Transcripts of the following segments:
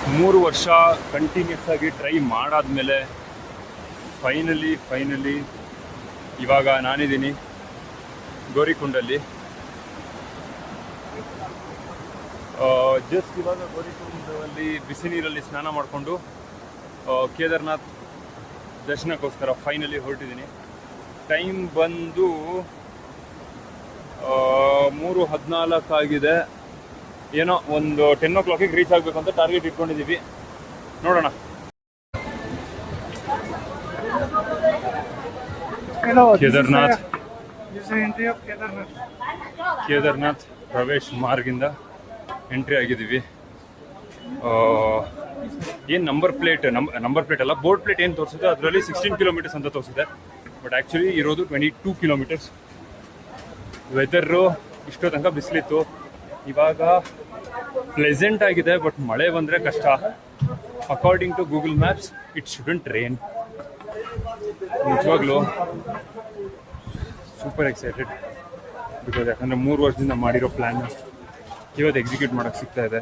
3 ವರ್ಷ ಕಂಟಿನ್ಯೂಸ್ ಆಗಿ ಟ್ರೈ ಮಾಡಾದ್ಮೇಲೆ ಫೈನಲಿ ಇವಾಗ ನಾನಿದ್ದೀನಿ ಗೋರಿಕುಂಡಲ್ಲಿ. ಜಸ್ಟ್ ಇವಾಗ ಗೋರಿಕುಂಡದಲ್ಲಿ ಬಿಸಿ ನೀರಲ್ಲಿ ಸ್ನಾನ ಮಾಡಿಕೊಂಡು ಕೇದಾರ್ನಾಥ್ ದರ್ಶನಕ್ಕೋಸ್ಕರ ಫೈನಲಿ ಹೊರಟಿದ್ದೀನಿ. ಟೈಮ್ ಬಂದು 3:14 ಆಗಿದೆ. ಏನೋ ಒಂದು 10 o'clock ರೀಚ್ ಆಗಬೇಕು ಅಂತ ಟಾರ್ಗೆಟ್ ಇಟ್ಕೊಂಡಿದ್ದೀವಿ. ನೋಡೋಣ. ಕೇದಾರ್ನಾಥ್ ಪ್ರವೇಶ್ ಮಾರ್ಗಿಂದ ಎಂಟ್ರಿ ಆಗಿದ್ದೀವಿ. ಏನು ನಂಬರ್ ಪ್ಲೇಟ್ ಅಲ್ಲ, ಬೋರ್ಡ್ ಪ್ಲೇಟ್ ಏನು ತೋರಿಸಿದೆ ಅದರಲ್ಲಿ 16 ಕಿಲೋಮೀಟರ್ಸ್ ಅಂತ ತೋರಿಸಿದೆ. ಬಟ್ ಆ್ಯಕ್ಚುಲಿ ಇರೋದು 22 ಕಿಲೋಮೀಟರ್ಸ್. ವೆದರು ಇಷ್ಟೋ ತನಕ ಬಿಸಿಲಿತ್ತು. ಇವಾಗ ಪ್ಲೆಸೆಂಟ್ ಆಗಿದೆ, ಬಟ್ ಮಳೆ ಬಂದರೆ ಕಷ್ಟ. According to Google Maps it shouldn't rain. ನಿಜವಾಗ್ಲೂ ಸೂಪರ್ ಎಕ್ಸೈಟೆಡ್. ಬಿಕಾಸ್ ಯಾಕಂದರೆ 3 ವರ್ಷದಿಂದ ಮಾಡಿರೋ ಪ್ಲ್ಯಾನ್ ಇವತ್ತು ಎಕ್ಸಿಕ್ಯೂಟ್ ಮಾಡೋಕ್ಕೆ ಸಿಗ್ತಾ ಇದೆ.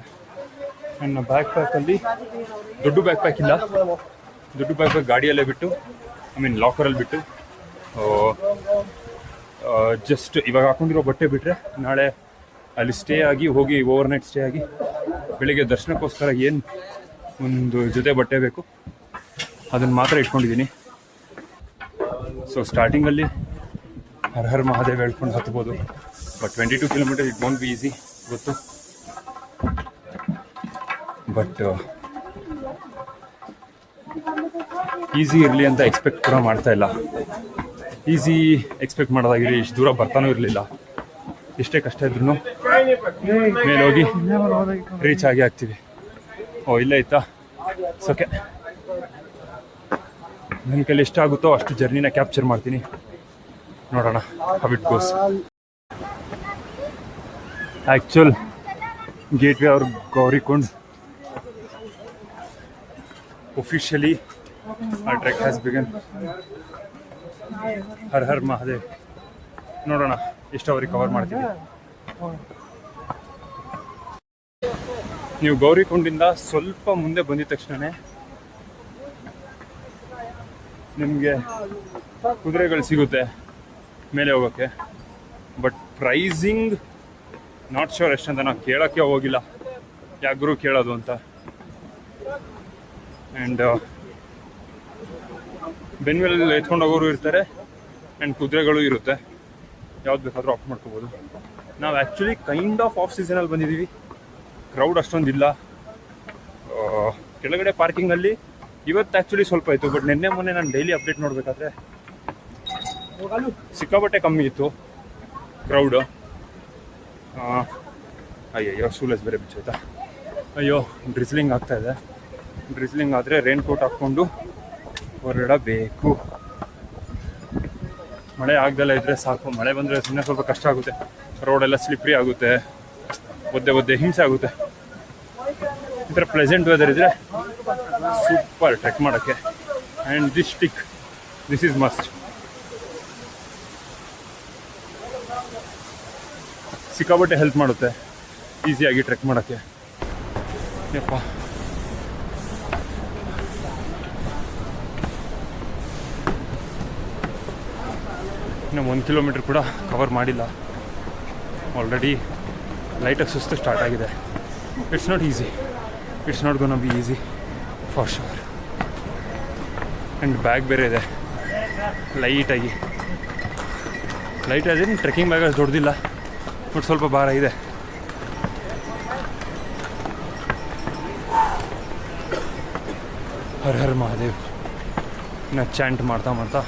ನನ್ನ ಬ್ಯಾಕ್ ಪ್ಯಾಕಲ್ಲಿ ದೊಡ್ಡ ಬ್ಯಾಕ್ ಪ್ಯಾಕ್ ಇಲ್ಲ. ದೊಡ್ಡ ಬ್ಯಾಕ್ ಪ್ಯಾಕ್ ಗಾಡಿಯಲ್ಲೇ ಬಿಟ್ಟು, ಲಾಕರಲ್ಲಿ ಬಿಟ್ಟು, ಜಸ್ಟ್ ಇವಾಗ ಹಾಕೊಂಡಿರೋ ಬಟ್ಟೆ ಬಿಟ್ಟರೆ ನಾಳೆ ಅಲ್ಲಿ ಸ್ಟೇ ಆಗಿ ಹೋಗಿ ಓವರ್ನೈಟ್ ಸ್ಟೇ ಆಗಿ ಬೆಳಿಗ್ಗೆ ದರ್ಶನಕ್ಕೋಸ್ಕರ ಏನು ಒಂದು ಜೊತೆ ಬಟ್ಟೆ ಬೇಕು ಅದನ್ನು ಮಾತ್ರ ಇಟ್ಕೊಂಡಿದ್ದೀನಿ. ಸೊ ಸ್ಟಾರ್ಟಿಂಗಲ್ಲಿ ಹರ್ ಹರ್ ಮಹಾದೇವ್ ಹೇಳ್ಕೊಂಡು ಹತ್ಬೋದು. But 22 kilometre it won't be easy, ಗೊತ್ತು. ಬಟ್ ಈಸಿ ಇರಲಿ ಅಂತ ಎಕ್ಸ್ಪೆಕ್ಟ್ ಕೂಡ ಮಾಡ್ತಾ ಇಲ್ಲ. ಈಸಿ ಎಕ್ಸ್ಪೆಕ್ಟ್ ಮಾಡೋದಾಗಿರಿ ಇಷ್ಟು ದೂರ ಬರ್ತಾನೂ ಇರಲಿಲ್ಲ. ಎಷ್ಟೇ ಕಷ್ಟ ಇದ್ರೂ ಮೇಲೆ ಹೋಗಿ ರೀಚ್ ಆಗಿ ಆಗ್ತೀವಿ. ಇಲ್ಲೇ ಇತ್ತಾ ಸೋಕೆ ನನ್ನ ಕೈಲಿ ಎಷ್ಟಾಗುತ್ತೋ ಅಷ್ಟು ಜರ್ನಿನ ಕ್ಯಾಪ್ಚರ್ ಮಾಡ್ತೀನಿ. ನೋಡೋಣ how it goes. Actual gateway ಅವ್ರ ಗೌರಿಕುಂಡ್ officially our trek has begun. ಹರ್ ಹರ್ ಮಹಾದೇವ್. ನೋಡೋಣ ಎಷ್ಟು ಅವ್ರಿಗೆ ಕವರ್ ಮಾಡ್ತೀವಿ. ನೀವು ಗೌರಿಕುಂಡಿಂದ ಸ್ವಲ್ಪ ಮುಂದೆ ಬಂದಿದ ತಕ್ಷಣವೇ ನಿಮಗೆ ಕುದುರೆಗಳು ಸಿಗುತ್ತೆ ಮೇಲೆ ಹೋಗೋಕ್ಕೆ. ಬಟ್ ಪ್ರೈಸಿಂಗ್ ನಾಟ್ ಶೋರ್ ಎಷ್ಟಂತ ನಾವು ಕೇಳೋಕ್ಕೆ ಹೋಗಿಲ್ಲ, ಯಾಗ್ರೂ ಕೇಳೋದು ಅಂತ. ಆ್ಯಂಡ್ ಬೆನ್ಮೇಲೆ ಎತ್ಕೊಂಡು ಹೋಗೋರು ಇರ್ತಾರೆ ಆ್ಯಂಡ್ ಕುದುರೆಗಳು ಇರುತ್ತೆ. ಯಾವ್ದು ಬೇಕಾದರೂ ಆಫ್ ಮಾಡ್ಕೋಬೋದು. ನಾವು ಆ್ಯಕ್ಚುಲಿ ಕೈಂಡ್ ಆಫ್ ಸೀಸನಲ್ಲಿ ಬಂದಿದ್ದೀವಿ. ಕ್ರೌಡ್ ಅಷ್ಟೊಂದಿಲ್ಲ. ಕೆಳಗಡೆ ಪಾರ್ಕಿಂಗಲ್ಲಿ ಇವತ್ತು ಆ್ಯಕ್ಚುಲಿ ಸ್ವಲ್ಪ ಇತ್ತು. ಬಟ್ ನಿನ್ನೆ ಮೊನ್ನೆ ನಾನು ಡೈಲಿ ಅಪ್ಡೇಟ್ ನೋಡಬೇಕಾದ್ರೆ ಸಿಕ್ಕಾಪಟ್ಟೆ ಕಮ್ಮಿ ಇತ್ತು ಕ್ರೌಡು. ಅಯ್ಯಯ್ಯೋ ಶೂಲೆಸ್ ಬೇರೆ ಬಿಚ್ಚೋಯ್ತಾ. ಅಯ್ಯೋ ಡ್ರಿಸ್ಲಿಂಗ್ ಆಗ್ತಾಯಿದೆ. ಡ್ರಿಸ್ಲಿಂಗ್ ಆದರೆ ರೈನ್ ಕೋಟ್ ಹಾಕ್ಕೊಂಡು ಹೊರಡಬೇಕು. ಮಳೆ ಆಗ್ದೆಲ್ಲ ಇದ್ದರೆ ಸಾಕು. ಮಳೆ ಬಂದರೆ ಸುಮ್ಮನೆ ಸ್ವಲ್ಪ ಕಷ್ಟ ಆಗುತ್ತೆ. ರೋಡೆಲ್ಲ ಸ್ಲಿಪ್ರಿ ಆಗುತ್ತೆ, ಒದ್ದೆ ಹಿಂಸೆ ಆಗುತ್ತೆ. ಈ ಥರ ಪ್ಲೆಸೆಂಟ್ ವೆದರ್ ಇದ್ದರೆ ಸೂಪರ್ ಟ್ರೆಕ್ ಮಾಡೋಕ್ಕೆ. And this is must. ಸಿಕ್ಕಾಪಟ್ಟೆ ಹೆಲ್ಪ್ ಮಾಡುತ್ತೆ ಈಸಿಯಾಗಿ ಟ್ರೆಕ್ ಮಾಡೋಕ್ಕೆ. ಯಪ್ಪ ಇನ್ನು 1 ಕಿಲೋಮೀಟ್ರ್ ಕೂಡ ಕವರ್ ಮಾಡಿಲ್ಲ. ಆಲ್ರೆಡಿ ಲೈಟಾಗಿ ಸುಸ್ತು ಸ್ಟಾರ್ಟ್ ಆಗಿದೆ. It's not easy. It's not gonna be easy for sure. And bag ಬೇರೆ ಇದೆ ಲೈಟಾಗಿ ಟ್ರೆಕ್ಕಿಂಗ್ ಬ್ಯಾಗ್ ಅಷ್ಟು ದೊಡ್ಡದಿಲ್ಲ, ಬಟ್ ಸ್ವಲ್ಪ ಭಾರ ಇದೆ. ಹರ್ ಹರ್ ಮಹಾದೇವ್ ನಾ ಚಾಂಟ್ ಮಾಡ್ತಾ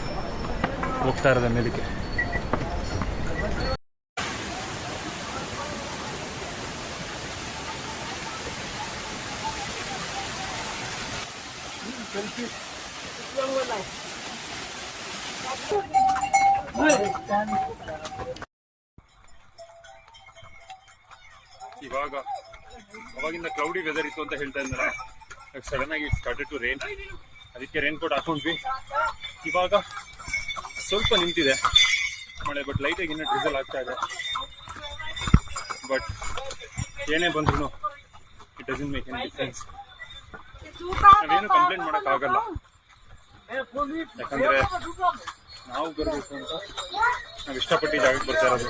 ಹೋಗ್ತಾ ಇರೋದ ಮೇಲಕ್ಕೆ. ಇವಾಗ ಅವಾಗಿಂದ ಕ್ಲೌಡಿ ವೆದರ್ ಇತ್ತು ಅಂತ ಹೇಳ್ತಾ ಇದ್ದಾರೆ. ಸಡನ್ ಆಗಿ ಸ್ಟಾರ್ಟೆಡ್ ಟು ರೇನ್. ಅದಕ್ಕೆ ರೈನ್ ಕೋಟ್ ಹಾಕೊಂಡ್ವಿ. ಇವಾಗ ಸ್ವಲ್ಪ ನಿಂತಿದೆ ಮಳೆ, ಬಟ್ ಲೈಟಾಗಿ ಇನ್ನೂ ಡ್ರಿಸಲ್ ಆಗ್ತಾ ಇದೆ. ಬಟ್ ಏನೇ ಬಂದ್ರೂ it doesn't make any difference. ನಾವೇನು ಕಂಪ್ಲೇಂಟ್ ಮಾಡೋಕ್ಕಾಗಲ್ಲ, ಯಾಕಂದರೆ ನಾವು ಬರಬೇಕು ಅಂತ ನಾವು ಇಷ್ಟಪಟ್ಟು ಜಾಗಕ್ಕೆ ಬರ್ತಾ ಇರೋದು.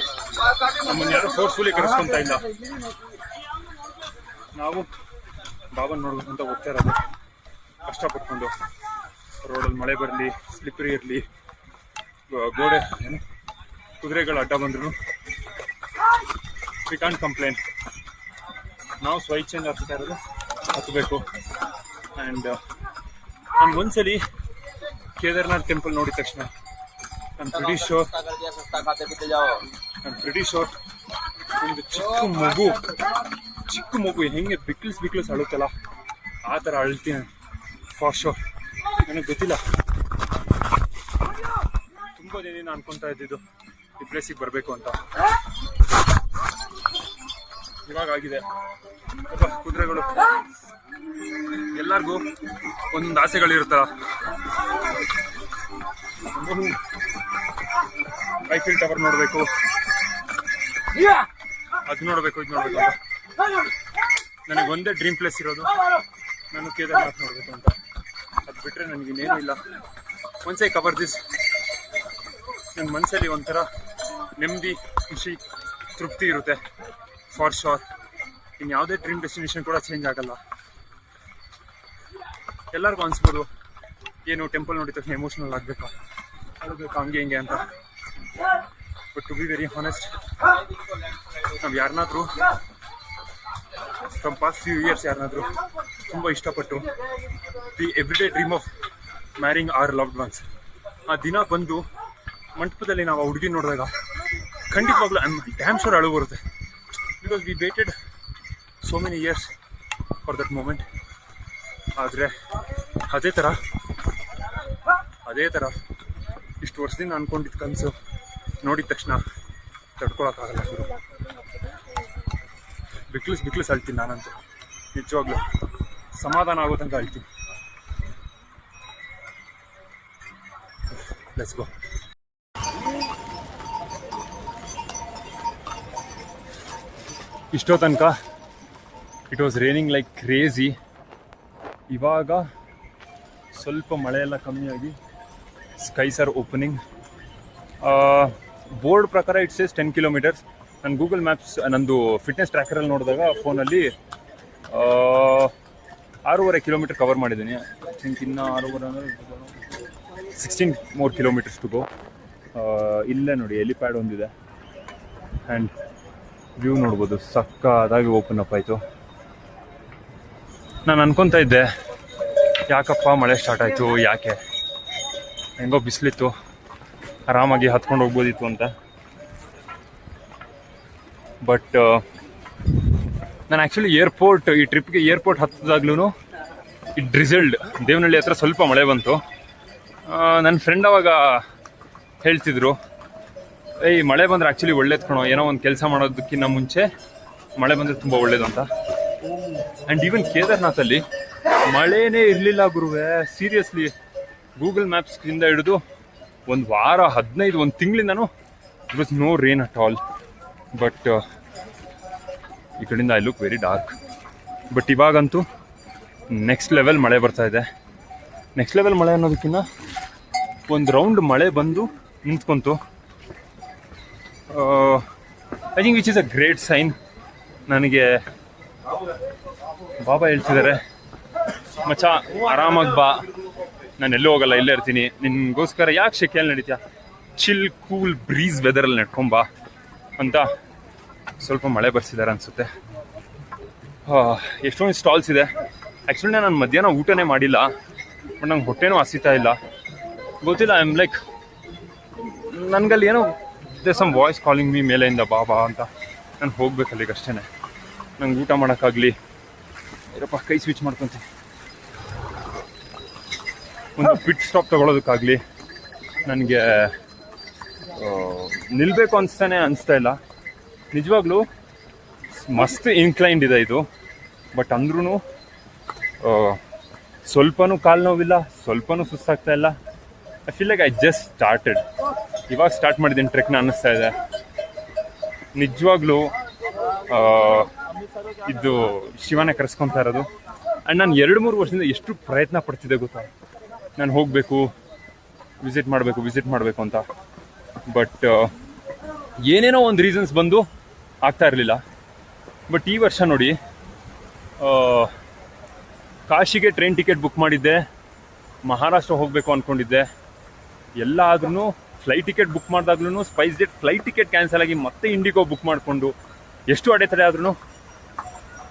ನಮ್ಮನ್ನು ಯಾರು ಫೋರ್ಸ್ಫುಲಿ ಕರೆಸ್ಕೊತಾ ಇಲ್ಲ, ನಾವು ಬಾಬನ್ ನೋಡ್ಬೇಕು ಅಂತ ಹೋಗ್ತಾ ಇರೋದು ಕಷ್ಟಪಟ್ಕೊಂಡು. ರೋಡಲ್ಲಿ ಮಳೆ ಬರಲಿ, ಸ್ಲಿಪ್ಪರಿ ಇರಲಿ, ಗೋಡೆ ಕುದುರೆಗಳು ಅಡ್ಡ ಬಂದ್ರು ವಿ ಕಾಂಟ್ ಕಂಪ್ಲೇಂಟ್. ನಾವು ಸ್ವಇಚ್ಛೆಯಿಂದ ಹತ್ತಾ ಇರೋದು ಹತ್ತಬೇಕು. ಆ್ಯಂಡ್ ನಾನು ಒಂದ್ಸಲಿ ಕೇದಾರ್ನಾಥ್ ಟೆಂಪಲ್ ನೋಡಿದ ತಕ್ಷಣ ನಾನು ಪ್ರಿಟಿ ಶೋರ್ ಒಂದು ಚಿಕ್ಕ ಮಗು ಹೆಂಗೆ ಬಿಕ್ಲಿಸ್ ಅಳುತ್ತಲ್ಲ ಆ ಥರ ಅಳ್ತೀನಿ ಫಾರ್ ಶೋರ್. ನನಗೆ ಗೊತ್ತಿಲ್ಲ, ತುಂಬ ದಿನ ಅನ್ಕೊತಾ ಇದ್ದಿದ್ದು ಈ ಪ್ಲೇಸಿಗೆ ಬರಬೇಕು ಅಂತ. ಇವಾಗ ಆಗಿದೆ. ಕುದುರೆಗಳು ಎಲ್ಲರಿಗೂ ಒಂದೊಂದು ಆಸೆಗಳಿರುತ್ತಲ್ಲ. ಐಫಿಲ್ ಟವರ್ ನೋಡಬೇಕು, ಅದು ನೋಡಬೇಕು, ಇದು ನೋಡಬೇಕು ಅಂತ. ನನಗೆ ಒಂದೇ ಡ್ರೀಮ್ ಪ್ಲೇಸ್ ಇರೋದು, ನಾನು ಕೇದಾರ್ನಾಥ್ ನೋಡಬೇಕು ಅಂತ. ಅದು ಬಿಟ್ಟರೆ ನನಗಿನ್ನೇನೂ ಇಲ್ಲ. ಒನ್ಸ್ ಐ ಕವರ್ ದಿಸ್, ನನ್ನ ಮನಸ್ಸಲ್ಲಿ ಒಂಥರ ನೆಮ್ಮದಿ, ಖುಷಿ, ತೃಪ್ತಿ ಇರುತ್ತೆ ಫಾರ್ ಶೋರ್. ಇನ್ನು ಯಾವುದೇ ಡ್ರೀಮ್ ಡೆಸ್ಟಿನೇಷನ್ ಕೂಡ ಚೇಂಜ್ ಆಗಲ್ಲ. ಎಲ್ಲರಿಗೂ ಅನಿಸ್ಬೋದು ಏನು ಟೆಂಪಲ್ ನೋಡಿದ ತಕ್ಷಣ ಎಮೋಷ್ನಲ್ ಆಗಬೇಕಾ, ಅಳಬೇಕು ಹಂಗೆ ಹಿಂಗೆ ಅಂತ. But to be very honest, ನಾವು ಯಾರನ್ನಾದ್ರೂ ಫ್ರಮ್ ಪಾಸ್ಟ್ ಫ್ಯೂ ಇಯರ್ಸ್ ಯಾರನ್ನಾದ್ರೂ ತುಂಬ ಇಷ್ಟಪಟ್ಟು the everyday dream of marrying our loved ones, ಆ ದಿನ ಬಂದು ಮಂಟಪದಲ್ಲಿ ನಾವು ಆ ಹುಡುಗಿ ನೋಡಿದಾಗ ಖಂಡಿತವಾಗ್ಲೂ ಐ ಆಮ್ ಡ್ಯಾಮ್ ಶೋರ್ ಅಳು ಬರುತ್ತೆ. Because we waited so many years for that moment. ಆದರೆ ಅದೇ ಥರ ಇಷ್ಟು ವರ್ಷದಿಂದ ಅಂದ್ಕೊಂಡಿದ್ದ ಕನಸು ನೋಡಿದ ತಕ್ಷಣ ತಡ್ಕೊಳಕ್ಕಾಗಲ್ಲ. ಬಿಕ್ಲಿಸ್ ಅಳ್ತೀನಿ ನಾನಂತೂ, ನಿಜವಾಗ್ಲೂ ಸಮಾಧಾನ ಆಗೋ ತನಕ ಅಳ್ತೀನಿ. Let's go. ಇಷ್ಟೋ ತನಕ it was raining like crazy. ಇವಾಗ ಸ್ವಲ್ಪ ಮಳೆಯೆಲ್ಲ ಕಮ್ಮಿಯಾಗಿ ಸ್ಕೈಸ್ ಆರ್ ಓಪನಿಂಗ್. ಬೋರ್ಡ್ ಪ್ರಕಾರ ಇಟ್ಸ್ ಸೇಸ್ 10 ಕಿಲೋಮೀಟರ್ಸ್. ನಾನು ಗೂಗಲ್ ಮ್ಯಾಪ್ಸ್ ನಂದು ಫಿಟ್ನೆಸ್ ಟ್ರ್ಯಾಕರಲ್ಲಿ ನೋಡಿದಾಗ ಫೋನಲ್ಲಿ 6.5 ಕಿಲೋಮೀಟರ್ ಕವರ್ ಮಾಡಿದ್ದೀನಿ. ಐ ಥಿಂಕ್ ಇನ್ನು 6.5 ಅಂದರೆ 16 more ಕಿಲೋಮೀಟರ್ಸ್ ಟು ಗೋ. ಇಲ್ಲೇ ನೋಡಿ ಎಲಿಪ್ಯಾಡ್ ಒಂದಿದೆ ಆ್ಯಂಡ್ ವ್ಯೂ ನೋಡ್ಬೋದು, ಸಕ್ಕದಾಗಿ ಓಪನ್ ಅಪ್ ಆಯಿತು. ನಾನು ಅನ್ಕೊತಾ ಇದ್ದೆ ಯಾಕಪ್ಪ ಮಳೆ ಸ್ಟಾರ್ಟ್ ಆಯಿತು, ಯಾಕೆ, ಹೆಂಗೋ ಬಿಸಿಲಿತ್ತು, ಆರಾಮಾಗಿ ಹತ್ಕೊಂಡು ಹೋಗ್ಬೋದಿತ್ತು ಅಂತ. ಬಟ್ ನಾನು ಆ್ಯಕ್ಚುಲಿ ಈ ಟ್ರಿಪ್ಗೆ ಏರ್ಪೋರ್ಟ್ ಹತ್ತಿದಾಗ್ಲೂ ಇಟ್ ಡ್ರಿಸಲ್ಡ್. ದೇವನಹಳ್ಳಿ ಹತ್ರ ಸ್ವಲ್ಪ ಮಳೆ ಬಂತು. ನನ್ನ ಫ್ರೆಂಡ್ ಅವಾಗ ಹೇಳ್ತಿದ್ರು, ಈ ಮಳೆ ಬಂದರೆ ಆ್ಯಕ್ಚುಲಿ ಒಳ್ಳೇದು ಕಣೋ, ಏನೋ ಒಂದು ಕೆಲಸ ಮಾಡೋದಕ್ಕಿಂತ ಮುಂಚೆ ಮಳೆ ಬಂದರೆ ತುಂಬ ಒಳ್ಳೇದು ಅಂತ. ಆ್ಯಂಡ್ ಈವನ್ ಕೇದಾರ್ನಾಥಲ್ಲಿ ಮಳೆನೇ ಇರಲಿಲ್ಲ ಗುರುವೇ, ಸೀರಿಯಸ್ಲಿ. ಗೂಗಲ್ ಮ್ಯಾಪ್ಸ್ಗಿಂದ ಹಿಡಿದು ಒಂದು ವಾರ 15 ಒಂದು ತಿಂಗಳಿಂದನೂ it was no rain at all. But ಈ ಕಡೆಯಿಂದ I look very dark. But ಇವಾಗಂತೂ ನೆಕ್ಸ್ಟ್ ಲೆವೆಲ್ ಮಳೆ ಬರ್ತಾಯಿದೆ. ನೆಕ್ಸ್ಟ್ ಲೆವೆಲ್ ಮಳೆ ಅನ್ನೋದಕ್ಕಿಂತ ಒಂದು ರೌಂಡ್ ಮಳೆ ಬಂದು ನಿಂತ್ಕೊಂತು. I think which is a great sign. ನನಗೆ ಬಾಬಾ ಹೇಳ್ತಿದ್ದಾರೆ, ಮಚ್ಚ ಆರಾಮಾಗಿ ಬಾ, ನಾನು ಎಲ್ಲೂ ಹೋಗಲ್ಲ, ಇಲ್ಲೇ ಇರ್ತೀನಿ, ನಿನಗೋಸ್ಕರ ಯಾಕೆ ಶೆಕೆಯಲ್ಲಿ ನಡೀತೀಯ, ಚಿಲ್ ಕೂಲ್ ಬ್ರೀಸ್ ವೆದರಲ್ಲಿ ನಡ್ಕೊಂಬಾ ಅಂತ ಸ್ವಲ್ಪ ಮಳೆ ಬರ್ಸಿದ್ದಾರೆ ಅನಿಸುತ್ತೆ. ಎಷ್ಟೊಂದು ಸ್ಟಾಲ್ಸ್ ಇದೆ. ಆ್ಯಕ್ಚುಲಿ ನಾನು ಮಧ್ಯಾಹ್ನ ಊಟನೇ ಮಾಡಿಲ್ಲ, ಬಟ್ ನಂಗೆ ಹೊಟ್ಟೆನೂ ಹಸಿತಾ ಇಲ್ಲ, ಗೊತ್ತಿಲ್ಲ. ಐ ಆಮ್ ಲೈಕ್, ನನಗಲ್ಲಿ ಏನೋ ಸಮ್ ವಾಯ್ಸ್ ಕಾಲಿಂಗ್ ಮೀ ಮೇಲೆಯಿಂದ ಬಾಬಾ ಅಂತ. ನಾನು ಹೋಗ್ಬೇಕು ಅಲ್ಲಿಗೆ ಅಷ್ಟೇ. ನಂಗೆ ಊಟ ಮಾಡೋಕ್ಕಾಗಲಿ, ಇರಪ್ಪ ಕೈ ಸ್ವಿಚ್ ಮಾಡ್ಕೊತೀನಿ, ಒಂದು ಪಿಟ್ ಸ್ಟಾಪ್ ತೊಗೊಳೋದಕ್ಕಾಗಲಿ ನನಗೆ ನಿಲ್ಲಬೇಕು ಅನಿಸ್ತಾ ಇಲ್ಲ. ನಿಜವಾಗ್ಲೂ ಮಸ್ತ್ ಇನ್ಕ್ಲೈನ್ಡ್ ಇದೆ ಇದು. ಬಟ್ ಅಂದ್ರೂ ಸ್ವಲ್ಪನೂ ಕಾಲು ನೋವಿಲ್ಲ, ಸ್ವಲ್ಪನೂ ಸುಸ್ತಾಗ್ತಾ ಇಲ್ಲ. I feel like I just started. ಇವಾಗ ಸ್ಟಾರ್ಟ್ ಮಾಡಿದ್ದೀನಿ ಟ್ರೆಕ್ನ ಅನ್ನಿಸ್ತಾ ಇದೆ. ನಿಜವಾಗ್ಲೂ ಇದು ಶಿವನೇ ಕರೆಸ್ಕೊತಾ ಇರೋದು. ಆ್ಯಂಡ್ ನಾನು 2-3 ವರ್ಷದಿಂದ ಎಷ್ಟು ಪ್ರಯತ್ನ ಪಡ್ತಿದ್ದೆ ಗೊತ್ತಾ, ನಾನು ಹೋಗಬೇಕು, ವಿಸಿಟ್ ಮಾಡಬೇಕು ಅಂತ. ಬಟ್ ಏನೇನೋ ಒಂದು ರೀಸನ್ಸ್ ಬಂದು ಆಗ್ತಾ ಇರಲಿಲ್ಲ. ಬಟ್ ಈ ವರ್ಷ ನೋಡಿ, ಕಾಶಿಗೆ ಟ್ರೈನ್ ಟಿಕೆಟ್ ಬುಕ್ ಮಾಡಿದ್ದೆ, ಮಹಾರಾಷ್ಟ್ರ ಹೋಗಬೇಕು ಅಂದ್ಕೊಂಡಿದ್ದೆ. ಎಲ್ಲ ಆದ್ರೂ ಫ್ಲೈಟ್ ಟಿಕೆಟ್ ಬುಕ್ ಮಾಡಿದಾಗ್ಲೂ SpiceJet flight ticket cancel ಆಗಿ ಮತ್ತೆ ಇಂಡಿಗೋ ಬುಕ್ ಮಾಡಿಕೊಂಡು ಎಷ್ಟು ಅಡೆತಡೆ ಆದ್ರೂ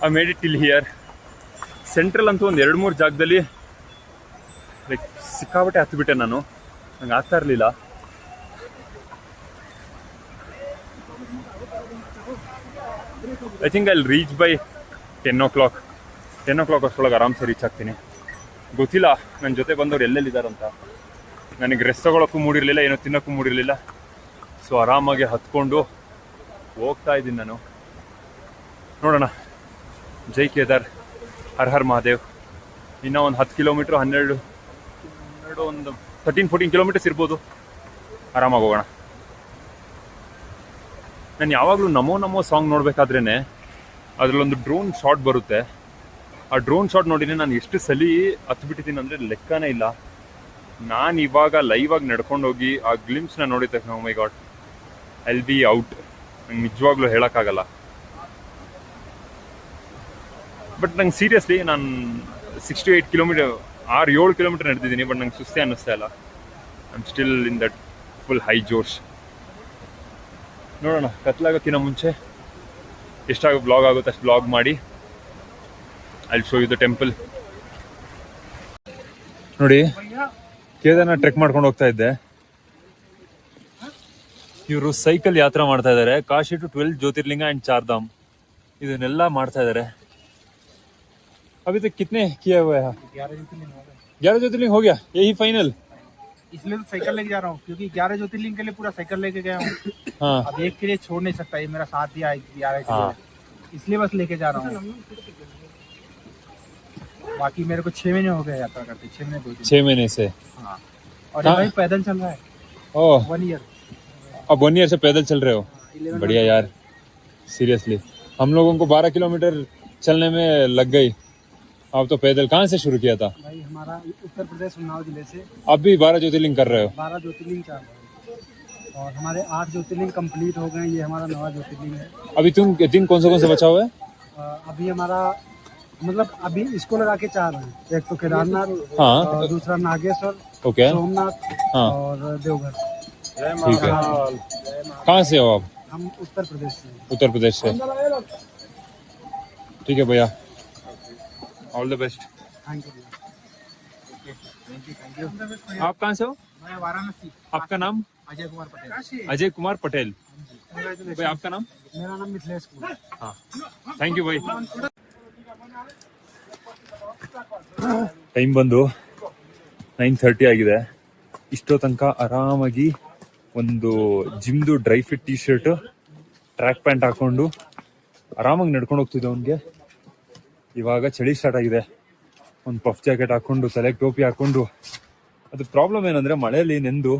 I made it till here. Central ಅಂತೂ ಒಂದು 2-3 ಜಾಗದಲ್ಲಿ ಲೈಕ್ ಸಿಕ್ಕಾಬಟ್ಟೆ ಹತ್ತಿಬಿಟ್ಟೆ ನಾನು, ನಂಗೆ ಆಗ್ತಾ ಇರಲಿಲ್ಲ. I think I will reach by 10 o'clock ಅಷ್ಟರೊಳಗೆ ಆರಾಮ್ಸೆ ರೀಚ್ ಆಗ್ತೀನಿ. ಗೊತ್ತಿಲ್ಲ ನನ್ನ ಜೊತೆ ಬಂದವ್ರು ಎಲ್ಲೆಲ್ಲಿದ್ದಾರಂತ. ನನಗೆ ರೆಸ್ಟ್ ತಗೊಳಕ್ಕೂ ಮೂಡಿರಲಿಲ್ಲ, ಏನೋ ತಿನ್ನೋಕ್ಕೂ ಮೂಡಿರಲಿಲ್ಲ. ಸೊ ಆರಾಮಾಗಿ ಹತ್ಕೊಂಡು ಹೋಗ್ತಾ ಇದ್ದೀನಿ ನಾನು. ನೋಡೋಣ. ಜೈ ಕೇದಾರ್, ಹರ್ ಹರ್ ಮಹಾದೇವ್. ಇನ್ನೂ ಒಂದು 10 ಕಿಲೋಮೀಟ್ರ್, 13-14 ಕಿಲೋಮೀಟರ್ಸ್ ಇರ್ಬೋದು. ಆರಾಮಾಗಿ ಹೋಗೋಣ. ನಾನು ಯಾವಾಗಲೂ ನಮೋ ನಮೋ ಸಾಂಗ್ ನೋಡಬೇಕಾದ್ರೇ ಅದರಲ್ಲೊಂದು ಡ್ರೋನ್ ಶಾಟ್ ಬರುತ್ತೆ. ಆ ಡ್ರೋನ್ ಶಾಟ್ ನೋಡಿದ್ರೆ ನಾನು ಎಷ್ಟು ಸಲ ಹತ್ಬಿಟ್ಟಿದ್ದೀನಿ ಅಂದರೆ ಲೆಕ್ಕನೇ ಇಲ್ಲ. ನಾನು ಇವಾಗ ಲೈವಾಗಿ ನಡ್ಕೊಂಡು ಹೋಗಿ ಆ ಗ್ಲಿಮ್ಸ್ನ ನೋಡಿದ ತಕ್ಷಣ oh my God, I will be out. ನಂಗೆ ನಿಜವಾಗ್ಲೂ ಹೇಳೋಕ್ಕಾಗಲ್ಲ. ಬಟ್ ನಂಗೆ ಸೀರಿಯಸ್ಲಿ ನಾನು 6-8 ಕಿಲೋಮೀಟರ್ 6-7 ಕಿಲೋಮೀಟರ್ ನಡೆದಿದ್ದೀನಿ. ಬಟ್ ನಂಗೆ ಸುಸ್ತೇ ಅನ್ನಿಸ್ತಾ ಇಲ್ಲ. I am still in that full high josh. ನೋಡೋಣ, ಕತ್ಲಾಗೋಕ್ಕಿಂತ ಮುಂಚೆ ಎಷ್ಟಾಗ ಬ್ಲಾಗ್ ಆಗುತ್ತೆ ಅಷ್ಟು ಬ್ಲಾಗ್ ಮಾಡಿ I will show you the temple. ನೋಡಿ, ಕೇದಾರ್ನಾಥ್ ಟ್ರೆಕ್ ಮಾಡ್ಕೊಂಡು ಹೋಗ್ತಾ ಇದ್ದೆ. ಇವರು ಸೈಕಲ್ ಯಾತ್ರಾ ಮಾಡ್ತಾ ಇದ್ದಾರೆ. ಕಾಶಿ ಟು 12 ಜ್ಯೋತಿರ್ಲಿಂಗ ಅಂಡ್ ಚಾರ್ಧಾಮ್ ಇದನ್ನೆಲ್ಲ ಮಾಡ್ತಾ ಇದ್ದಾರೆ. अभी तक कितने किया हुआ है? 11 ज्योतिर्लिंग हो गया, यही फाइनल. इसलिए तो साइकिल लेके जा रहा हूँ, क्योंकि 11 ज्योतिर्लिंग के लिए पूरा साइकिल लेके गया हूँ. हाँ. अब एक के लिए छोड़ नहीं सकता, ये मेरा साथ दिया है, इसलिए बस लेके जा रहा हूँ. बाकी मेरे को 6 महीने हो गए यात्रा करते. 6 महीने से. हाँ. और ये भाई पैदल चल रहा है. ओह, 1 ईयर. अब 1 ईयर से पैदल चल रहे हो. बढ़िया यार, सीरियसली. हम लोगों को 12 किलोमीटर चलने में लग गई. आप तो पैदल कहाँ से शुरू किया था? भाई हमारा उत्तर प्रदेश उन्नाव जिले से. अब भी 12 ज्योतिर्लिंग कर रहे हो? 12 ज्योतिर्लिंग कर रहे हैं और हमारे 8 ज्योतिर्लिंग कंप्लीट हो गए. ये हमारा 9वां ज्योतिर्लिंग है. अभी दिन कौन से बचा हुआ है? अभी हमारा मतलब अभी इसको लगा के 4 हैं. एक तो केदारनाथ, हाँ, दूसरा नागेश्वर, ओके, सोमनाथ, हाँ, और देवघर. ठीक है. कहाँ से हो आप? हम उत्तर प्रदेश से. उत्तर प्रदेश से. ठीक है भैया, all the best. Thank you. आप कहाँ से हो? मैं वाराणसी. आपका नाम? अजय कुमार पटेल. अजय कुमार पटेल. भाई आपका नाम? मेरा नाम मिथिलेश कुमार. हाँ, थैंक यू भाई. ಟೈಮ್ ಬಂದು 9:30 ಆಗಿದೆ. ಇಷ್ಟೋ ತನಕ ಆರಾಮಾಗಿ ಒಂದು ಜಿಮ್ದು dry fit T shirt, track pant ಹಾಕೊಂಡು ಆರಾಮಾಗಿ ನಡ್ಕೊಂಡು ಹೋಗ್ತಿದ್ದೆ. ಅವನಿಗೆ ಇವಾಗ ಚಳಿ ಸ್ಟಾರ್ಟ್ ಆಗಿದೆ. ಒಂದು ಪಫ್ ಜಾಕೆಟ್ ಹಾಕೊಂಡು, ತಲೆಗೆ ಟೋಪಿ ಹಾಕೊಂಡು. ಅದು ಪ್ರಾಬ್ಲಮ್ ಏನಂದ್ರೆ ಮಳೆಯಲ್ಲಿ ನೆಂದು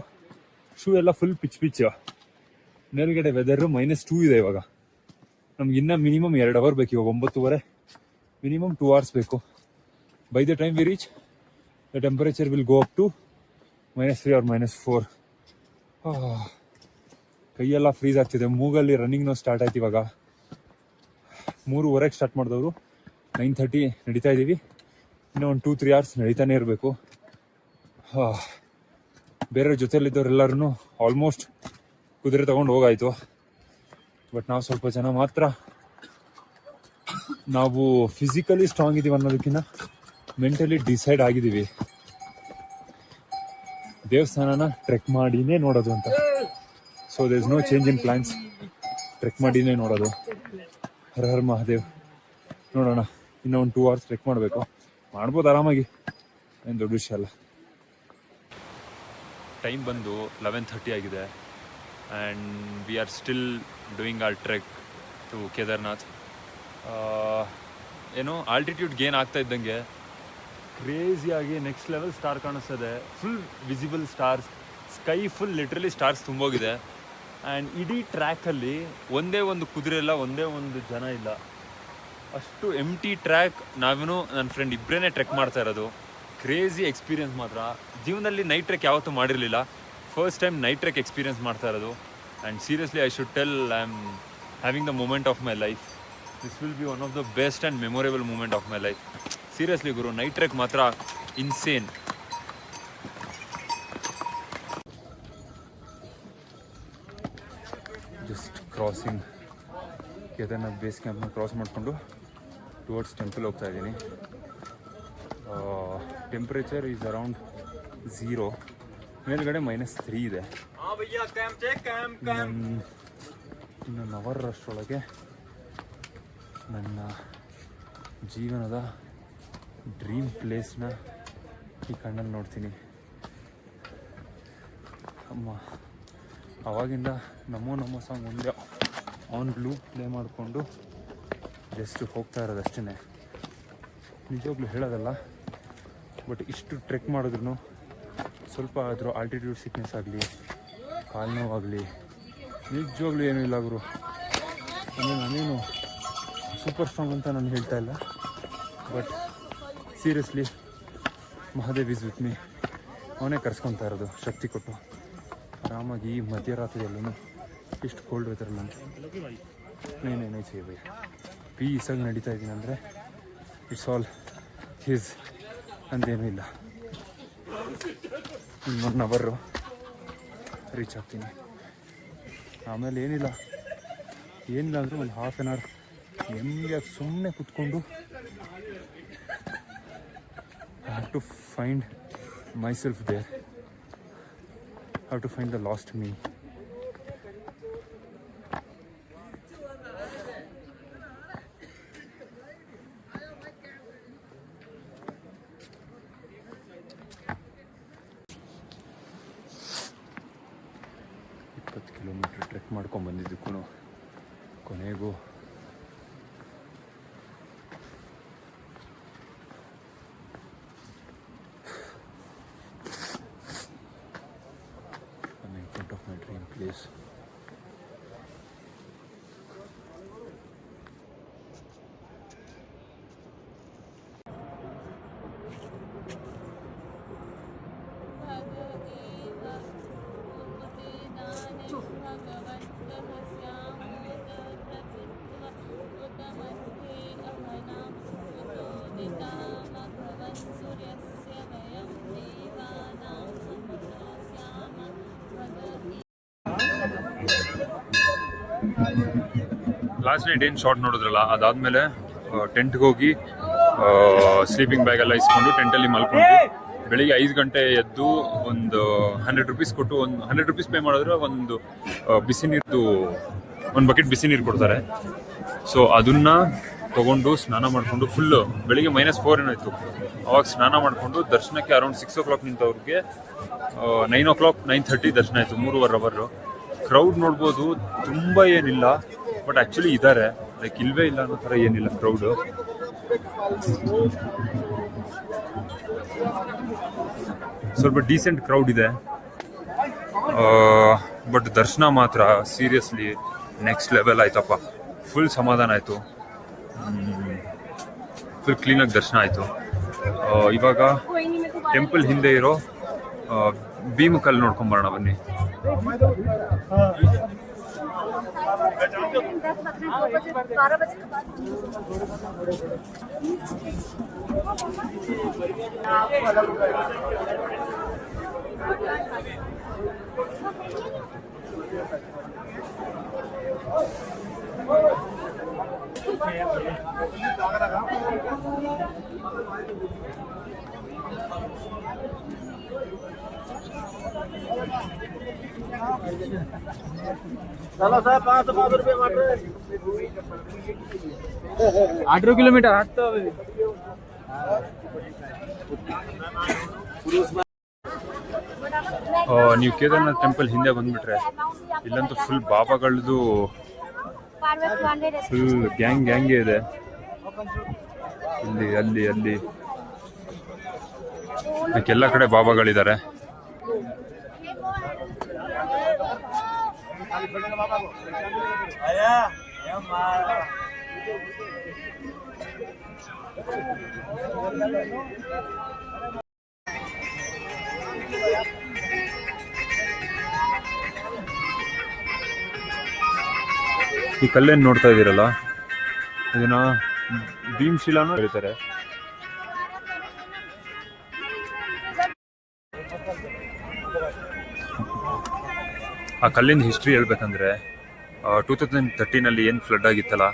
ಶೂ ಎಲ್ಲ ಫುಲ್ ಪಿಚ್. ಮೇಲ್ಗಡೆ ವೆದರ್ -2 ಇದೆ ಇವಾಗ. ನಮ್ಗೆ ಇನ್ನ ಮಿನಿಮಮ್ 2 ಅವರ್ ಬೇಕು. ಇವಾಗ 9:30, ಮಿನಿಮಮ್ 2 hours ಬೇಕು. By the time we reach the temperature will go up to -3 or -4. ಕೈಯೆಲ್ಲ ಫ್ರೀಸ್ ಆಗ್ತಿದೆ. ಮೂಗಲ್ಲಿ ರನ್ನಿಂಗ್ ನೋ ಸ್ಟಾರ್ಟ್ ಆಯ್ತು. ಇವಾಗ 3:30 ಸ್ಟಾರ್ಟ್ ಮಾಡಿದವರು 9:30 ನಡೀತಾ ಇದ್ದೀವಿ. ಇನ್ನೂ ಒಂದು 2-3 hours ನಡೀತಾನೆ ಇರಬೇಕು. ಬೇರೆ ಜೊತೆಯಲ್ಲಿದ್ದವರೆಲ್ಲರೂ ಆಲ್ಮೋಸ್ಟ್ ಕುದುರೆ ತಗೊಂಡು ಹೋಗಾಯ್ತು. ಬಟ್ ನಾವು ಸ್ವಲ್ಪ ಜನ ಮಾತ್ರ ನಾವು ಫಿಸಿಕಲಿ ಸ್ಟ್ರಾಂಗ್ ಇದೀವಿ ಅನ್ನೋದಕ್ಕಿಂತ ಮೆಂಟಲಿ ಡಿಸೈಡ್ ಆಗಿದ್ದೀವಿ ದೇವಸ್ಥಾನನ ಟ್ರೆಕ್ ಮಾಡಿನೇ ನೋಡೋದು ಅಂತ. So there is no change in plans. Trek ಮಾಡಿನೇ ನೋಡೋದು. ಹರ್ ಹರ್ ಮಹಾದೇವ್. ನೋಡೋಣ, ಇನ್ನೂ ಒಂದು 2 hours ಟ್ರೆಕ್ ಮಾಡಬೇಕು. ಮಾಡ್ಬೋದು ಆರಾಮಾಗಿ, ಏನು ದೊಡ್ಡ ವಿಷಯ ಅಲ್ಲ. ಟೈಮ್ ಬಂದು 11:30 ಆಗಿದೆ and we are still doing our trek to Kedarnath. ಏನೋ ಆಲ್ಟಿಟ್ಯೂಡ್ ಗೇನ್ ಆಗ್ತಾ ಇದ್ದಂಗೆ ಕ್ರೇಜಿಯಾಗಿ ನೆಕ್ಸ್ಟ್ ಲೆವೆಲ್ ಸ್ಟಾರ್ ಕಾಣಿಸ್ತದೆ. Full visible stars, sky full literally stars ತುಂಬೋಗಿದೆ. ಆ್ಯಂಡ್ ಇಡೀ ಟ್ರ್ಯಾಕಲ್ಲಿ ಒಂದೇ ಒಂದು ಕುದುರೆ ಇಲ್ಲ, ಒಂದೇ ಒಂದು ಜನ ಇಲ್ಲ. ಅಷ್ಟು ಎಂಟಿ ಟ್ರ್ಯಾಕ್. ನಾವೇನು ನನ್ನ ಫ್ರೆಂಡ್ ಇಬ್ಬರೇ ಟ್ರೆಕ್ ಮಾಡ್ತಾ ಇರೋದು. ಕ್ರೇಜಿ ಎಕ್ಸ್ಪೀರಿಯನ್ಸ್ ಮಾತ್ರ. ಜೀವನದಲ್ಲಿ ನೈಟ್ ಟ್ರೆಕ್ ಯಾವತ್ತೂ ಮಾಡಿರಲಿಲ್ಲ, first time night trek experience ಮಾಡ್ತಾ ಇರೋದು. And seriously I should tell I am having the moment of my life. This will be one of the best and memorable moment of my life. Seriously ಗುರು, night trek ಮಾತ್ರ insane. Just crossing Kedarnath base ಕ್ಯಾಂಪ್ನ cross ಮಾಡಿಕೊಂಡು towards temple ಹೋಗ್ತಾ ಇದ್ದೀನಿ. Temperature is around 0, ಮೇಲ್ಗಡೆ -3 ಇದೆ. ಇನ್ನೊಂದು hour ಅಷ್ಟರೊಳಗೆ ನನ್ನ ಜೀವನದ ಡ್ರೀಮ್ ಪ್ಲೇಸ್ನ ಈ ಕಣ್ಣಲ್ಲಿ ನೋಡ್ತೀನಿ. ಅಮ್ಮ ಆವಾಗಿಂದ ನಮೋ ಸಾಂಗ್ ಒಂದೇ ಆನ್ ಲೂಪ್ ಪ್ಲೇ ಮಾಡಿಕೊಂಡು ಜಸ್ಟ್ ಹೋಗ್ತಾ ಇರೋದು ಅಷ್ಟೇ. ನಿಜವಾಗ್ಲೂ ಹೇಳೋದಲ್ಲ, ಬಟ್ ಇಷ್ಟು ಟ್ರೆಕ್ ಮಾಡಿದ್ರು ಸ್ವಲ್ಪ ಆದರೂ ಆಲ್ಟಿಟ್ಯೂಡ್ ಸಿಕ್ನೆಸ್ ಆಗಲಿ, ಕಾಲು ನೋವಾಗಲಿ ನಿಜವಾಗ್ಲೂ ಏನೂ ಇಲ್ಲ ಗುರು. ಅಂದರೆ ನಾನೇನು ಸೂಪರ್ ಸ್ಟ್ರಾಂಗ್ ಅಂತ ನಾನು ಹೇಳ್ತಾ ಇಲ್ಲ, but seriously Mahadev is with me. ಅವನೇ ಕರ್ಸ್ಕೊತಾ ಇರೋದು ಶಕ್ತಿ ಕೊಟ್ಟು. ಆರಾಮಾಗಿ ಈ ಮಧ್ಯರಾತ್ರಿಯಲ್ಲೂ ಇಷ್ಟು ಕೋಲ್ಡ್ ವೆದರ್ ನಾನು ನೇ ಬೈ ಪೀಸಾಗಿ ನಡೀತಾ ಇದ್ದೀನಿ ಅಂದರೆ ಇಟ್ಸ್ ಆಲ್ ಹಿಸ್ ಅಂದೇನೂ ಇಲ್ಲ. ಇನ್ನು 1 ಅವರು ರೀಚ್ ಆಗ್ತೀನಿ. ಆಮೇಲೆ ಏನಿಲ್ಲ ಅಂದರೆ ಒಂದು ಹಾಫ್ ಆನ್ ಅವರ್ ನೆಮ್ಮದಿಯಾಗಿ ಸುಮ್ಮನೆ ಕೂತ್ಕೊಂಡು I have to find myself there. How to find the lost me. Kilometre trek ಮಾಡ್ಕೊಂಡು ಬಂದಿದ್ದಕ್ಕೂ ಕೊನೆಗೂ my dream place. Last night ಏನು ಶಾರ್ಟ್ ನೋಡಿದ್ರಲ್ಲ, ಅದಾದಮೇಲೆ ಟೆಂಟ್ಗೆ ಹೋಗಿ ಸ್ಲೀಪಿಂಗ್ ಬ್ಯಾಗ್ ಎಲ್ಲ ಇಸ್ಕೊಂಡು ಟೆಂಟಲ್ಲಿ ಮಲ್ಕೊಂಡು ಬೆಳಿಗ್ಗೆ 5 ಗಂಟೆ ಎದ್ದು ಒಂದು 100 ರೂಪೀಸ್ ಕೊಟ್ಟು ಒಂದು 100 ರೂಪೀಸ್ ಪೇ ಮಾಡಿದ್ರೆ ಒಂದು ಬಿಸಿ ನೀರು, ಒಂದು ಬಕೆಟ್ ಬಿಸಿ ನೀರು ಕೊಡ್ತಾರೆ. ಸೊ ಅದನ್ನು ತೊಗೊಂಡು ಸ್ನಾನ ಮಾಡಿಕೊಂಡು ಫುಲ್ಲು ಬೆಳಿಗ್ಗೆ -4 ಏನಾಯಿತು, ಅವಾಗ ಸ್ನಾನ ಮಾಡಿಕೊಂಡು ದರ್ಶನಕ್ಕೆ ಅರೌಂಡ್ 6 o'clock ನಿಂತವ್ರಿಗೆ 9 o'clock 9:30 ದರ್ಶನ ಆಯಿತು. 3.5 hour. ಕ್ರೌಡ್ ನೋಡ್ಬೋದು, ತುಂಬ ಏನಿಲ್ಲ, ಬಟ್ ಆ್ಯಕ್ಚುಲಿ ಇದ್ದಾರೆ, ಲೈಕ್ ಇಲ್ವೇ ಇಲ್ಲ ಅನ್ನೋ ಥರ ಏನಿಲ್ಲ ಕ್ರೌಡು. ಸ್ವಲ್ಪ ಡೀಸೆಂಟ್ ಕ್ರೌಡ್ ಇದೆ, ಬಟ್ ದರ್ಶನ ಮಾತ್ರ ಸೀರಿಯಸ್ಲಿ ನೆಕ್ಸ್ಟ್ ಲೆವೆಲ್ ಆಯ್ತಪ್ಪ. ಫುಲ್ ಸಮಾಧಾನ ಆಯಿತು, ಫುಲ್ ಕ್ಲೀನಾಗಿ ದರ್ಶನ ಆಯಿತು. ಇವಾಗ ಟೆಂಪಲ್ ಹಿಂದೆ ಇರೋ ಭೀಮಕಲ್ಲು ನೋಡ್ಕೊಂಬರೋಣ ಬನ್ನಿ. चलो साहब 500 रुपये मात्र 8 किलोमीटर ಆಗ್ತಾ ಇದೆ. ನೀವು ಕೇದಾರ್ನಾಥ್ ಟೆಂಪಲ್ ಹಿಂದೆ ಬಂದ್ಬಿಟ್ರೆ ಇಲ್ಲಂತೂ ಫುಲ್ ಬಾಬಾಗಳದ್ದು ಫುಲ್ ಗ್ಯಾಂಗೇ ಇದೆ. ಇಲ್ಲಿ ಅಲ್ಲಿ ಅಲ್ಲಿ ಎಲ್ಲ ಕಡೆ ಬಾಬಾಗಳಿದ್ದಾರೆ. ಈ ಕಲ್ಲೇನು ನೋಡ್ತಾ ಇದ್ದೀರಲ್ಲ, ಇದನ್ನ ಭೀಮಶಿಲಾನು ಹೇಳ್ತಾರೆ. ಆ ಕಲ್ಲಿನ ಹಿಸ್ಟ್ರಿ ಹೇಳ್ಬೇಕಂದ್ರೆ 2013 ಏನು ಫ್ಲಡ್ ಆಗಿತ್ತಲ್ಲ,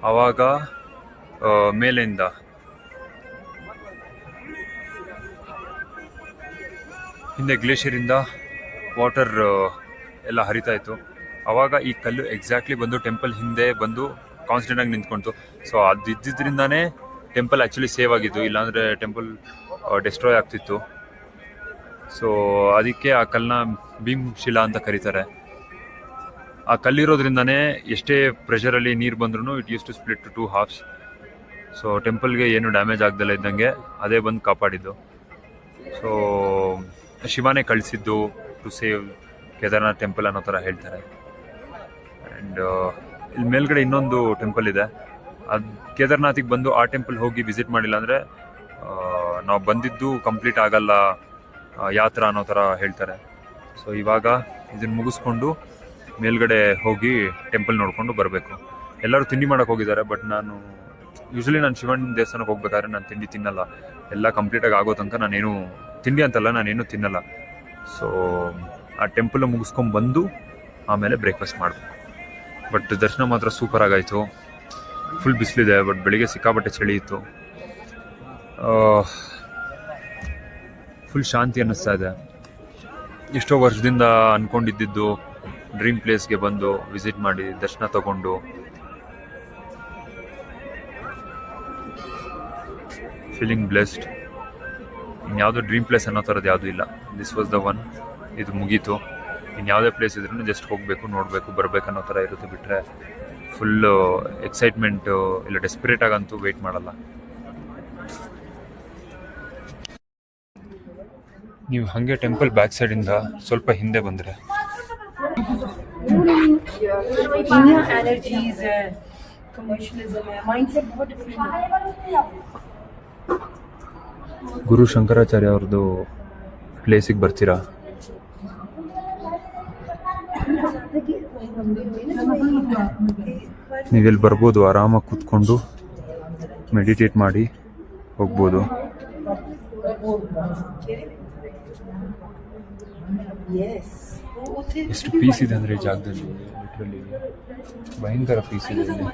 ಆವಾಗ ಮೇಲೆಯಿಂದ ಹಿಂದೆ ಗ್ಲೇಷಿಯರಿಂದ ವಾಟರ್ ಎಲ್ಲ ಹರಿತಾ ಇತ್ತು. ಆವಾಗ ಈ ಕಲ್ಲು ಎಕ್ಸಾಕ್ಟ್ಲಿ ಬಂದು ಟೆಂಪಲ್ ಹಿಂದೆ ಬಂದು ಕಾನ್ಸ್ಟೆಂಟ್ ಆಗಿ ನಿಂತ್ಕೊಂತು. ಸೊ ಅದು ಇದ್ದಿದ್ರಿಂದಾನೇ ಟೆಂಪಲ್ ಆ್ಯಕ್ಚುಲಿ ಸೇವ್ ಆಗಿದ್ದು, ಇಲ್ಲಾಂದರೆ ಟೆಂಪಲ್ ಡೆಸ್ಟ್ರಾಯ್ ಆಗ್ತಿತ್ತು. ಸೊ ಅದಕ್ಕೆ ಆ ಕಲ್ಲನ್ನ ಭೀಮಶಿಲಾ ಅಂತ ಕರೀತಾರೆ. ಆ ಕಲ್ಲಿರೋದ್ರಿಂದಾನೇ ಎಷ್ಟೇ ಪ್ರೆಷರಲ್ಲಿ ನೀರು ಬಂದ್ರೂ it use to split to 2 halves. So ಟೆಂಪಲ್ಗೆ ಏನು ಡ್ಯಾಮೇಜ್ ಆಗ್ದಲ್ಲ ಇದ್ದಂಗೆ ಅದೇ ಬಂದು ಕಾಪಾಡಿದ್ದು. ಸೊ ಶಿವನೇ ಕಳಿಸಿದ್ದು ಟು ಸೇವ್ ಕೇದಾರ್ನಾಥ್ ಟೆಂಪಲ್ ಅನ್ನೋ ಥರ ಹೇಳ್ತಾರೆ. ಆ್ಯಂಡ್ ಇಲ್ಲಿ ಮೇಲ್ಗಡೆ ಇನ್ನೊಂದು ಟೆಂಪಲ್ ಇದೆ. ಅದು ಕೇದಾರ್ನಾಥಿಗೆ ಬಂದು ಆ ಟೆಂಪಲ್ ಹೋಗಿ ವಿಸಿಟ್ ಮಾಡಿಲ್ಲ ಅಂದರೆ ನಾವು ಬಂದಿದ್ದು ಕಂಪ್ಲೀಟ್ ಆಗಲ್ಲ ಯಾತ್ರಾ ಅನ್ನೋ ಥರ ಹೇಳ್ತಾರೆ. ಸೊ ಇವಾಗ ಇದನ್ನು ಮುಗಿಸ್ಕೊಂಡು ಮೇಲ್ಗಡೆ ಹೋಗಿ ಟೆಂಪಲ್ ನೋಡಿಕೊಂಡು ಬರಬೇಕು. ಎಲ್ಲರೂ ತಿಂಡಿ ಮಾಡೋಕ್ಕೆ ಹೋಗಿದ್ದಾರೆ, ಬಟ್ ನಾನು ಯೂಶ್ವಲಿ ಶಿವನ ದೇವಸ್ಥಾನಕ್ಕೆ ಹೋಗ್ಬೇಕಾದ್ರೆ ನಾನು ತಿಂಡಿ ತಿನ್ನಲ್ಲ. ಎಲ್ಲ ಕಂಪ್ಲೀಟಾಗಿ ಆಗೋ ತನಕ ನಾನೇನು ತಿಂಡಿ ಅಂತಲ್ಲ, ನಾನೇನು ತಿನ್ನಲ್ಲ. ಸೊ ಆ ಟೆಂಪಲ್ ಮುಗಿಸ್ಕೊಂಡು ಬಂದು ಆಮೇಲೆ ಬ್ರೇಕ್ಫಾಸ್ಟ್ ಮಾಡಬೇಕು. ಬಟ್ ದರ್ಶನ ಮಾತ್ರ ಸೂಪರ್ ಆಗಾಯಿತು. ಫುಲ್ ಬಿಸಿಲಿದೆ, ಬಟ್ ಬೆಳಿಗ್ಗೆ ಸಿಕ್ಕಾಪಟ್ಟೆ ಚಳಿ ಇತ್ತು. ಫುಲ್ ಶಾಂತಿ ಅನ್ನಿಸ್ತಾ ಇದೆ. ಎಷ್ಟೋ ವರ್ಷದಿಂದ ಅಂದ್ಕೊಂಡಿದ್ದು ಡ್ರೀಮ್ ಪ್ಲೇಸ್ಗೆ ಬಂದು ವಿಸಿಟ್ ಮಾಡಿ ದರ್ಶನ ತಗೊಂಡು ಫೀಲಿಂಗ್ ಬ್ಲೆಸ್ಡ್. ಇನ್ಯಾವುದೋ ಡ್ರೀಮ್ ಪ್ಲೇಸ್ ಅನ್ನೋ ಥರದ್ದು ಯಾವುದೂ ಇಲ್ಲ. This was the one. ಇದು ಮುಗೀತು. ಇನ್ಯಾವುದೇ ಪ್ಲೇಸ್ ಇದ್ರೂ ಜಸ್ಟ್ ಹೋಗಬೇಕು, ನೋಡಬೇಕು, ಬರಬೇಕು ಅನ್ನೋ ಥರ ಇರುತ್ತೆ. ಬಿಟ್ಟರೆ ಫುಲ್ಲು ಎಕ್ಸೈಟ್ಮೆಂಟು ಇಲ್ಲ ಡೆಸ್ಪಿರೇಟ್ ಆಗಂತೂ ವೆಯ್ಟ್ ಮಾಡಲ್ಲ. ನೀವು ಹಾಗೆ ಟೆಂಪಲ್ ಬ್ಯಾಕ್ ಸೈಡಿಂದ ಸ್ವಲ್ಪ ಹಿಂದೆ ಬಂದರೆ ಗುರು ಶಂಕರಾಚಾರ್ಯ ಅವ್ರದ್ದು ಪ್ಲೇಸಿಗೆ ಬರ್ತೀರಾ? ನೀವೆಲ್ಲಿ ಬರ್ಬೋದು, ಆರಾಮಾಗಿ ಕೂತ್ಕೊಂಡು ಮೆಡಿಟೇಟ್ ಮಾಡಿ ಹೋಗ್ಬೋದು. ಎಷ್ಟು ಪೀಸ್ ಇದೆ ಅಂದರೆ ಈ ಜಾಗದಲ್ಲಿ, ಲಿಟ್ರಲಿ ಭಯಂಕರ ಪೀಸ್ ಇದೆ ಇಲ್ಲಿ.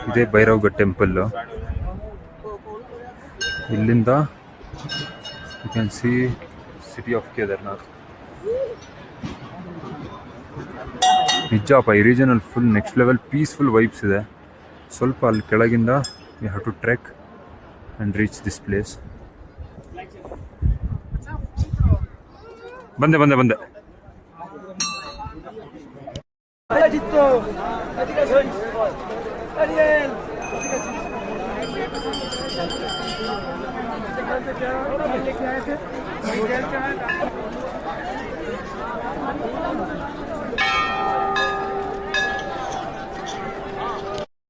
ಇದೇ ಭೈರವ್ಗಢ್ ಟೆಂಪಲ್. ಇಲ್ಲಿಂದ you can see city of Kedarnath. ನಿಜಪ್ಪ, ಈ ರೀಜನಲ್ಲಿ full next level peaceful vibes ಇದೆ. ಸ್ವಲ್ಪ ಅಲ್ಲಿ ಕೆಳಗಿಂದ you have to trek and reach this place. ಬಂದೆ ಬಂದೆ ಬಂದೆ.